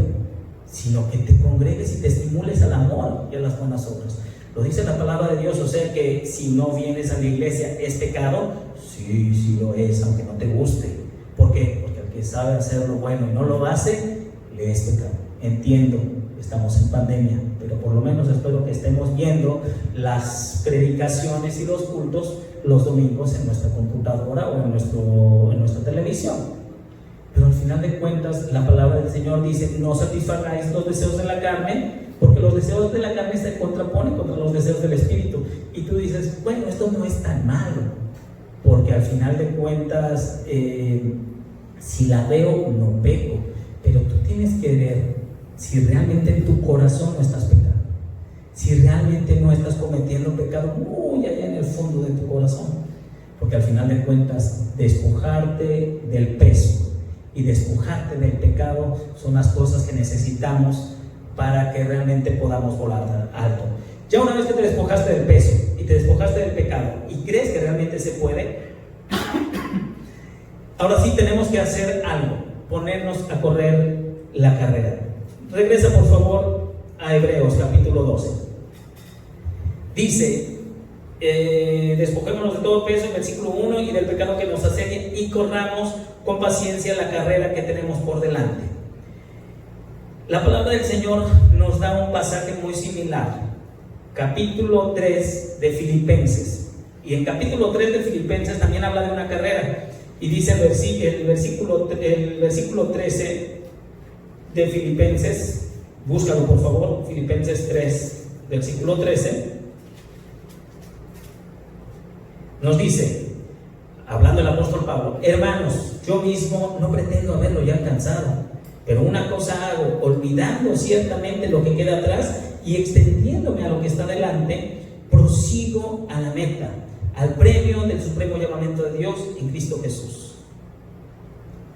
sino que te congregues y te estimules al amor y a las buenas obras. Lo dice la palabra de Dios. O sea que si no vienes a la iglesia, ¿es pecado? Sí, sí lo es, aunque no te guste. ¿Por qué? Porque el que sabe hacer lo bueno y no lo hace, le es pecado. Entiendo, estamos en pandemia, pero por lo menos espero que estemos viendo las predicaciones y los cultos los domingos en nuestra computadora o en nuestra televisión. Pero al final de cuentas, la palabra del Señor dice: no satisfagáis los deseos de la carne, porque los deseos de la carne se contraponen contra los deseos del Espíritu. Y tú dices: bueno, esto no es tan malo, porque al final de cuentas, si la veo, no peco. Pero tú tienes que ver si realmente en tu corazón no estás pecando, si realmente no estás cometiendo pecado muy allá en el fondo de tu corazón. Porque al final de cuentas, despojarte del peso y despojarte del pecado son las cosas que necesitamos para que realmente podamos volar alto. Ya una vez que te despojaste del peso y te despojaste del pecado y crees que realmente se puede, ahora sí tenemos que hacer algo: ponernos a correr la carrera. Regresa por favor a Hebreos capítulo 12. Dice: despojémonos de todo peso, versículo 1, y del pecado que nos asedia, y corramos con paciencia la carrera que tenemos por delante. La palabra del Señor nos da un pasaje muy similar, capítulo 3 de Filipenses. Y en capítulo 3 de Filipenses también habla de una carrera, y dice el versículo 13 de Filipenses, búscalo por favor, Filipenses 3, versículo 13, nos dice, hablando el apóstol Pablo: hermanos, yo mismo no pretendo haberlo ya alcanzado, pero una cosa hago, olvidando ciertamente lo que queda atrás y extendiéndome a lo que está delante, prosigo a la meta, al premio del supremo llamamiento de Dios en Cristo Jesús.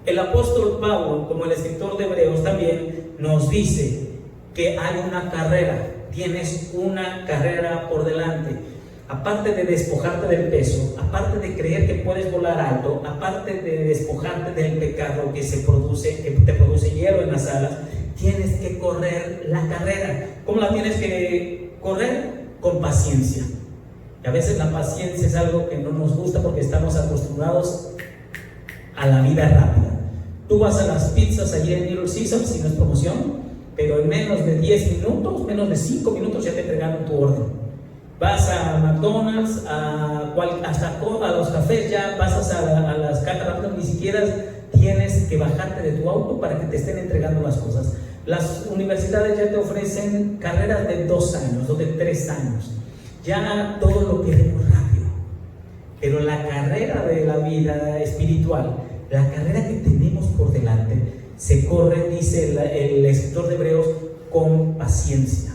El apóstol Pablo, como el escritor de Hebreos, también nos dice que hay una carrera, tienes una carrera por delante. Aparte de despojarte del peso, aparte de creer que puedes volar alto, aparte de despojarte del pecado que te produce hielo en las alas, tienes que correr la carrera. ¿Cómo la tienes que correr? Con paciencia. Y a veces la paciencia es algo que no nos gusta porque estamos acostumbrados a la vida rápida. Tú vas a las pizzas allí en Little Caesars, si no es promoción, pero en menos de 10 minutos, menos de 5 minutos ya te entregaron tu orden. Vas a McDonald's, hasta a los cafés, ya pasas a las cajas rápidas, ni siquiera tienes que bajarte de tu auto para que te estén entregando las cosas. Las universidades ya te ofrecen carreras de 2 años o de 3 años. Ya todo lo queremos rápido. Pero la carrera de la vida espiritual, la carrera que tenemos por delante, se corre, dice el escritor de Hebreos, con paciencia.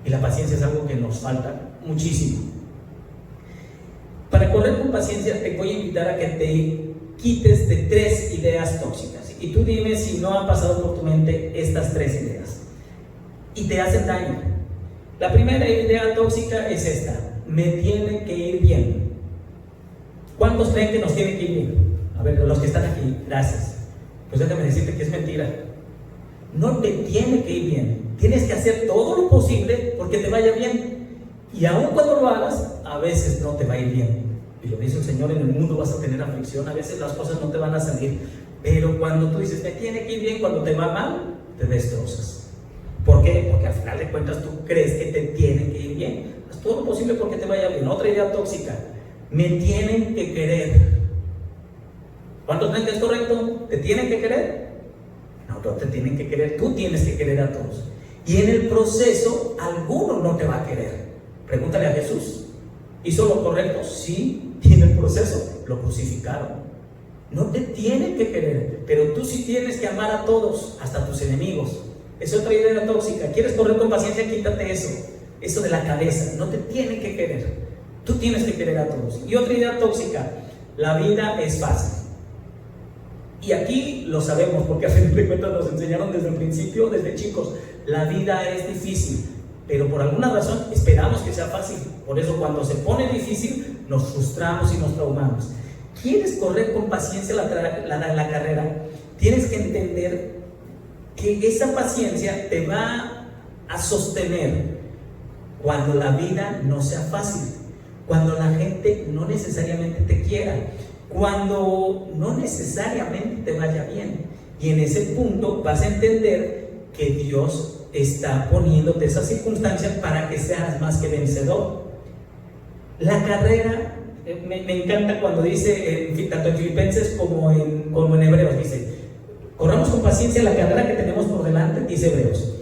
Y la paciencia es algo que nos falta muchísimo. Para correr con paciencia te voy a invitar a que te quites de 3 ideas tóxicas. Y tú dime si no han pasado por tu mente estas 3 ideas y te hacen daño. La primera idea tóxica es esta: me tiene que ir bien. ¿Cuántos creen que nos tiene que ir bien? A ver, los que están aquí, gracias. Pues déjame decirte que es mentira. No te tiene que ir bien. Tienes que hacer todo lo posible porque te vaya bien. Y aun cuando lo hagas, a veces no te va a ir bien. Y lo dice el Señor: en el mundo vas a tener aflicción. A veces las cosas no te van a salir. Pero cuando tú dices, me tiene que ir bien, cuando te va mal, te destrozas. ¿Por qué? Porque al final de cuentas tú crees que te tiene que ir bien. Haz todo lo posible porque te vaya bien. Otra idea tóxica: me tienen que querer. ¿Cuántos creen que es correcto? ¿Te tienen que querer? No te tienen que querer. Tú tienes que querer a todos. Y en el proceso, alguno no te va a querer. Pregúntale a Jesús. ¿Hizo lo correcto? Sí. Y en el proceso lo crucificaron. No te tienen que querer, pero tú sí tienes que amar a todos, hasta a tus enemigos. Es otra idea tóxica. ¿Quieres correr con paciencia? Quítate eso de la cabeza. No te tienen que querer, tú tienes que querer a todos. Y otra idea tóxica: la vida es fácil. Y aquí lo sabemos porque a fin de cuentas nos enseñaron desde el principio, desde chicos. La vida es difícil, pero por alguna razón esperamos que sea fácil. Por eso cuando se pone difícil nos frustramos y nos traumamos. ¿Quieres correr con paciencia la carrera? Tienes que entender que esa paciencia te va a sostener cuando la vida no sea fácil, cuando la gente no necesariamente te quiera, cuando no necesariamente te vaya bien. Y en ese punto vas a entender que Dios está poniéndote esa circunstancia para que seas más que vencedor. La carrera, me encanta cuando dice, tanto en Filipenses como en Hebreos, dice: corramos con paciencia la carrera que tenemos por delante, dice Hebreos.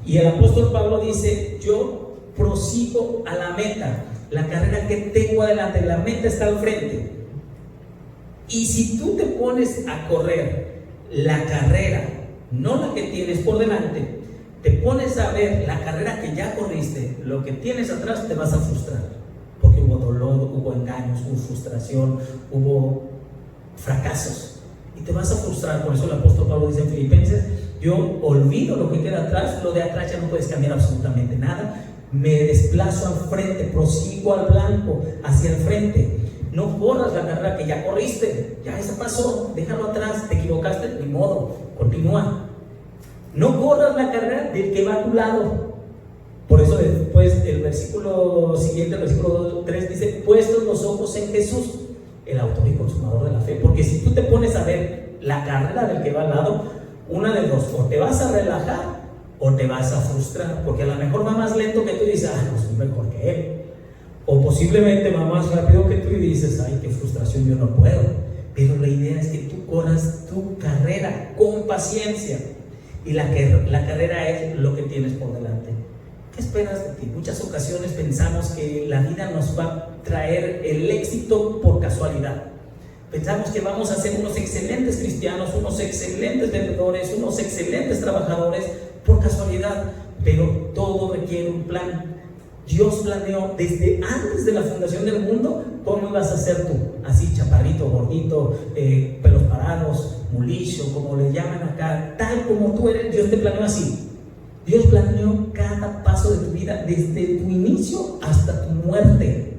Y el apóstol Pablo dice: yo prosigo a la meta, la carrera que tengo adelante, la meta está al frente. Y si tú te pones a correr la carrera, no la que tienes por delante, te pones a ver la carrera que ya corriste, lo que tienes atrás, te vas a frustrar, porque hubo dolor, hubo engaños, hubo frustración, hubo fracasos, y te vas a frustrar. Por eso el apóstol Pablo dice en Filipenses: yo olvido lo que queda atrás, lo de atrás ya no puedes cambiar absolutamente nada, me desplazo al frente, prosigo al blanco, hacia el frente. No corras la carrera que ya corriste, ya esa pasó, déjalo atrás, te equivocaste, ni modo, continúa. No corras la carrera del que va a tu lado. Por eso después el versículo siguiente, el versículo 3 dice: puestos los ojos en Jesús, el autor y consumador de la fe. Porque si tú te pones a ver la carrera del que va al lado, una de dos: o te vas a relajar o te vas a frustrar, porque a lo mejor va más lento que tú y dices: no soy mejor que él. O posiblemente va más rápido que tú y dices: ay, qué frustración, yo no puedo. Pero la idea es que tú corras tu carrera con paciencia, y la carrera es lo que tienes por delante. ¿Qué esperas de ti? Muchas ocasiones pensamos que la vida nos va a traer el éxito por casualidad. Pensamos que vamos a ser unos excelentes cristianos, unos excelentes vendedores, unos excelentes trabajadores por casualidad, pero todo requiere un plan. Dios planeó desde antes de la fundación del mundo cómo ibas a ser tú, así chaparrito, gordito, pelos parados, mulillo, como le llaman acá, tal como tú eres. Dios te planeó así. Dios planeó cada paso de tu vida desde tu inicio hasta tu muerte.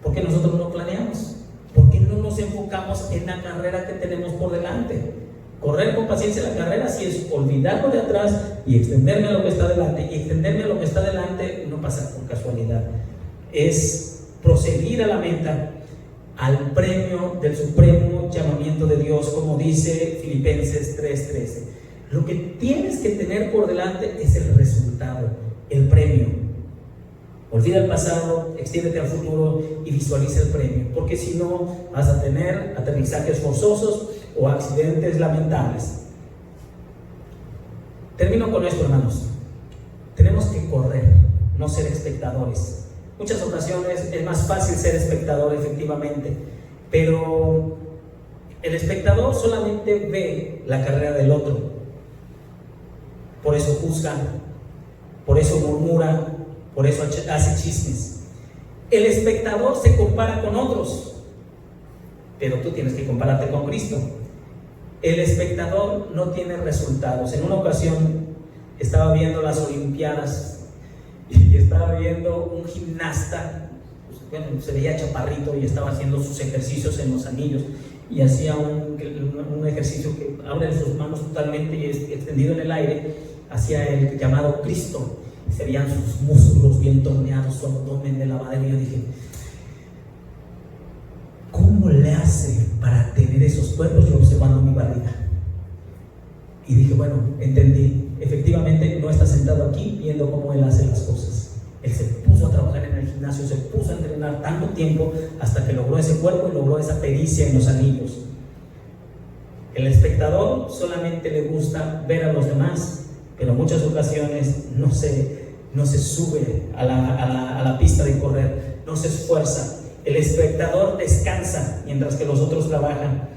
¿Por qué nosotros no planeamos? ¿Por qué no nos enfocamos en la carrera que tenemos por delante? Correr con paciencia la carrera sí es olvidarlo de atrás y extenderme a lo que está delante. Y extenderme a lo que está delante no pasa por casualidad. Es proseguir a la meta, al premio del supremo llamamiento de Dios, como dice Filipenses 3:13. Lo que tienes que tener por delante es el resultado, el premio. Olvida el pasado, extiéndete al futuro y visualiza el premio, porque si no vas a tener aterrizajes forzosos o accidentes lamentables. Termino con esto, hermanos. Tenemos que correr, no ser espectadores. Muchas ocasiones es más fácil ser espectador, efectivamente, pero el espectador solamente ve la carrera del otro. Por eso juzga, por eso murmura, por eso hace chismes. El espectador se compara con otros, pero tú tienes que compararte con Cristo. El espectador no tiene resultados. En una ocasión estaba viendo las Olimpiadas y estaba viendo un gimnasta, bueno, se veía chaparrito y estaba haciendo sus ejercicios en los anillos y hacía un ejercicio que abre sus manos totalmente y extendido en el aire, hacía el llamado Cristo. Se veían sus músculos bien torneados, su abdomen de lavadero, y yo dije: ¿cómo le hace para tener esos cuerpos? Yo observando mi barriga y dije: bueno, entendí, efectivamente no está sentado aquí viendo cómo él hace las cosas. Él se puso a trabajar en el gimnasio, se puso a entrenar tanto tiempo hasta que logró ese cuerpo y logró esa pericia en los anillos. El espectador solamente le gusta ver a los demás, pero en muchas ocasiones no se sube a la pista de correr, no se esfuerza. El espectador descansa mientras que los otros trabajan.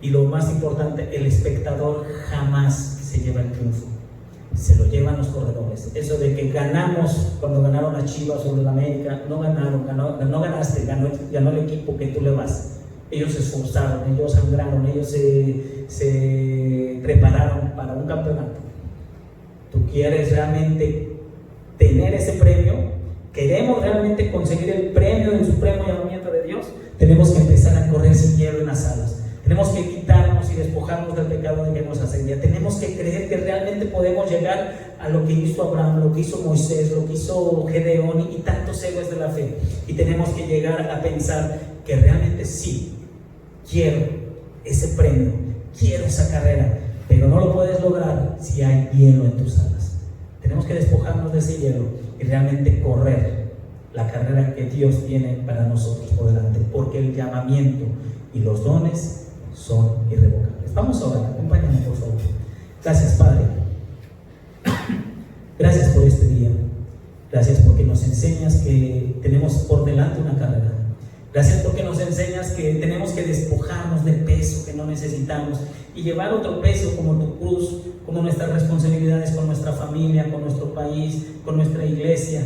Y lo más importante, el espectador jamás se lleva el triunfo. se lo llevan los corredores. Eso de que ganamos cuando ganaron a Chivas sobre el América, no ganaste, ganó el equipo que tú le vas. Ellos se esforzaron, ellos sangraron, ellos se prepararon para un campeonato. ¿Tú quieres realmente tener ese premio? ¿Queremos realmente conseguir el premio del supremo llamamiento de Dios? Tenemos que empezar a correr sin hielo en las alas. Tenemos que quitarnos y despojarnos del pecado de que nos asedia. Tenemos que creer que realmente podemos llegar a lo que hizo Abraham, lo que hizo Moisés, lo que hizo Gedeón y tantos héroes de la fe. Y tenemos que llegar a pensar que realmente sí, quiero ese premio, quiero esa carrera, pero no lo puedes lograr si hay hielo en tus alas. Tenemos que despojarnos de ese hielo y realmente correr la carrera que Dios tiene para nosotros por delante, porque el llamamiento y los dones son irrevocables. Vamos a orar, acompáñame por favor. Gracias, Padre. Gracias por este día. Gracias porque nos enseñas que tenemos por delante una carrera. Gracias porque nos enseñas que tenemos que despojarnos del peso que no necesitamos y llevar otro peso como tu cruz, como nuestras responsabilidades con nuestra familia, con nuestro país, con nuestra iglesia.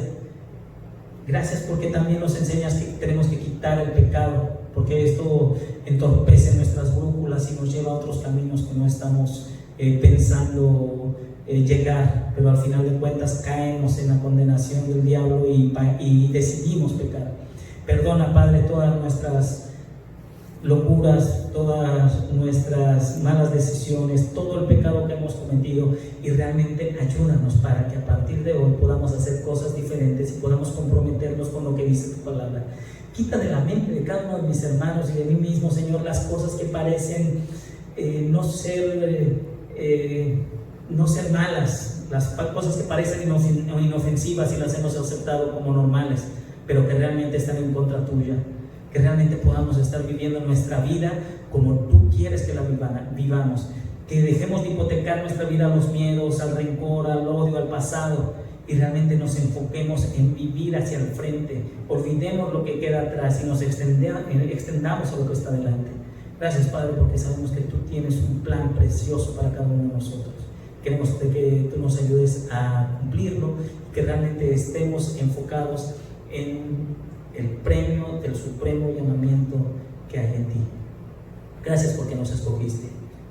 Gracias porque también nos enseñas que tenemos que quitar el pecado, porque esto entorpece nuestras brújulas y nos lleva a otros caminos que no estamos pensando llegar, pero al final de cuentas caemos en la condenación del diablo y decidimos pecar. Perdona, Padre, todas nuestras locuras, todas nuestras malas decisiones, todo el pecado que hemos cometido, y realmente ayúdanos para que a partir de hoy podamos hacer cosas diferentes y podamos comprometernos con lo que dice tu palabra. Quita de la mente de cada uno de mis hermanos y de mí mismo, Señor, las cosas que parecen no ser malas, las cosas que parecen inofensivas y las hemos aceptado como normales, pero que realmente están en contra tuya. Que realmente podamos estar viviendo nuestra vida como tú quieres que la vivamos. Que dejemos de hipotecar nuestra vida a los miedos, al rencor, al odio, al pasado, y realmente nos enfoquemos en vivir hacia el frente. Olvidemos lo que queda atrás y nos extendamos a lo que está delante. Gracias, Padre, porque sabemos que tú tienes un plan precioso para cada uno de nosotros. Queremos que tú nos ayudes a cumplirlo, que realmente estemos enfocados en el premio del supremo llamamiento que hay en ti. Gracias porque nos escogiste.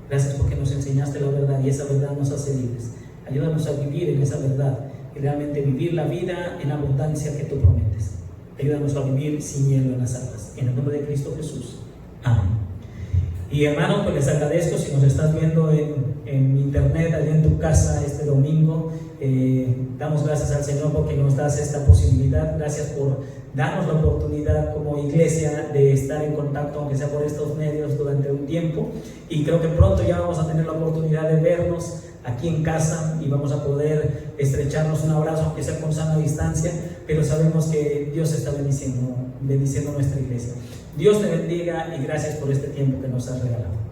Gracias porque nos enseñaste la verdad y esa verdad nos hace libres. Ayúdanos a vivir en esa verdad y realmente vivir la vida en abundancia que tú prometes. Ayúdanos a vivir sin hielo en las alas. En el nombre de Cristo Jesús. Amén. Y hermano, pues les agradezco si nos estás viendo en internet, allá en tu casa este domingo. Damos gracias al Señor porque nos das esta posibilidad. Gracias por darnos la oportunidad como iglesia de estar en contacto, aunque sea por estos medios, durante un tiempo. Y creo que pronto ya vamos a tener la oportunidad de vernos aquí en casa y vamos a poder estrecharnos un abrazo, aunque sea con sana distancia, pero sabemos que Dios está bendiciendo nuestra iglesia. Dios te bendiga y gracias por este tiempo que nos has regalado.